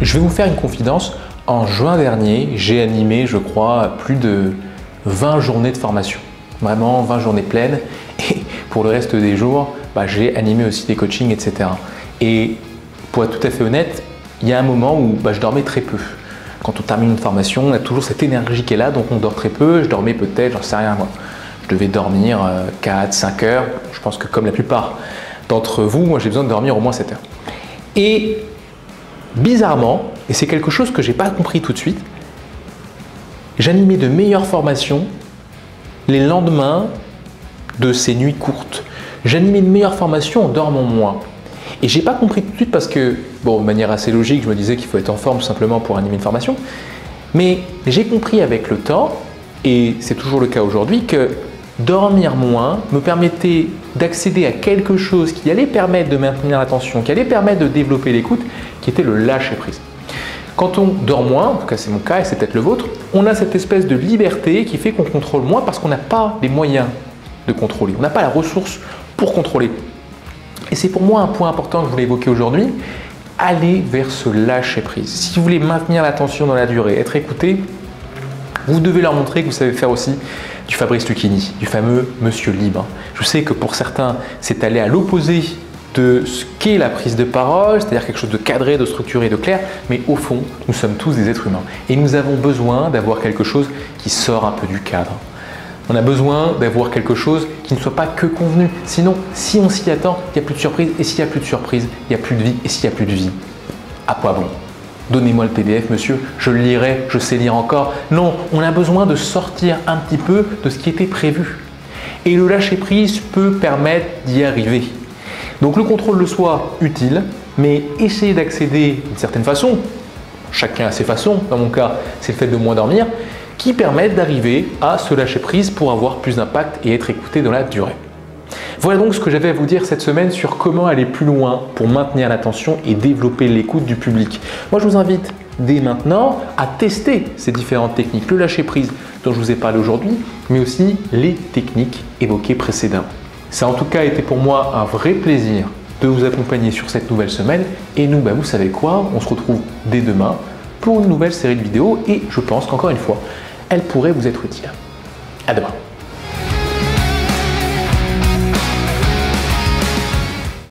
Je vais vous faire une confidence. En juin dernier, j'ai animé, je crois, plus de 20 journées de formation. Vraiment 20 journées pleines. Et pour le reste des jours, j'ai animé aussi des coachings, etc. Et pour être tout à fait honnête, il y a un moment où je dormais très peu. Quand on termine une formation, on a toujours cette énergie qui est là, donc on dort très peu. Je dormais peut-être, j'en sais rien moi. Je devais dormir 4-5 heures. Je pense que comme la plupart d'entre vous, moi j'ai besoin de dormir au moins 7 heures. Et bizarrement, et c'est quelque chose que je n'ai pas compris tout de suite, j'animais de meilleures formations les lendemains de ces nuits courtes. J'animais de meilleures formations en dormant moins. Et je n'ai pas compris tout de suite parce que, de manière assez logique, je me disais qu'il faut être en forme tout simplement pour animer une formation. Mais j'ai compris avec le temps, et c'est toujours le cas aujourd'hui, que dormir moins me permettait d'accéder à quelque chose qui allait permettre de maintenir l'attention, qui allait permettre de développer l'écoute, qui était le lâcher-prise. Quand on dort moins, en tout cas c'est mon cas et c'est peut-être le vôtre, on a cette espèce de liberté qui fait qu'on contrôle moins parce qu'on n'a pas les moyens de contrôler. On n'a pas la ressource pour contrôler. Et c'est pour moi un point important que je voulais évoquer aujourd'hui. Aller vers ce lâcher-prise. Si vous voulez maintenir l'attention dans la durée, être écouté, vous devez leur montrer que vous savez faire aussi du Fabrice Lucchini, du fameux Monsieur Libre. Je sais que pour certains, c'est aller à l'opposé de ce qu'est la prise de parole, c'est-à-dire quelque chose de cadré, de structuré, de clair, mais au fond, nous sommes tous des êtres humains et nous avons besoin d'avoir quelque chose qui sort un peu du cadre. On a besoin d'avoir quelque chose qui ne soit pas que convenu. Sinon, si on s'y attend, il n'y a plus de surprise. Et s'il n'y a plus de surprise, il n'y a plus de vie. Et s'il n'y a plus de vie, à quoi bon? Donnez-moi le PDF, monsieur, je le lirai, je sais lire encore. Non, on a besoin de sortir un petit peu de ce qui était prévu. Et le lâcher-prise peut permettre d'y arriver. Donc le contrôle de soi, utile, mais essayer d'accéder d'une certaine façon, chacun a ses façons, dans mon cas, c'est le fait de moins dormir, qui permettent d'arriver à se lâcher prise pour avoir plus d'impact et être écouté dans la durée. Voilà donc ce que j'avais à vous dire cette semaine sur comment aller plus loin pour maintenir l'attention et développer l'écoute du public. Moi, je vous invite dès maintenant à tester ces différentes techniques, le lâcher prise dont je vous ai parlé aujourd'hui, mais aussi les techniques évoquées précédemment. Ça a en tout cas été pour moi un vrai plaisir de vous accompagner sur cette nouvelle semaine et nous, vous savez quoi, on se retrouve dès demain pour une nouvelle série de vidéos et je pense qu'encore une fois, elle pourrait vous être utile. À demain.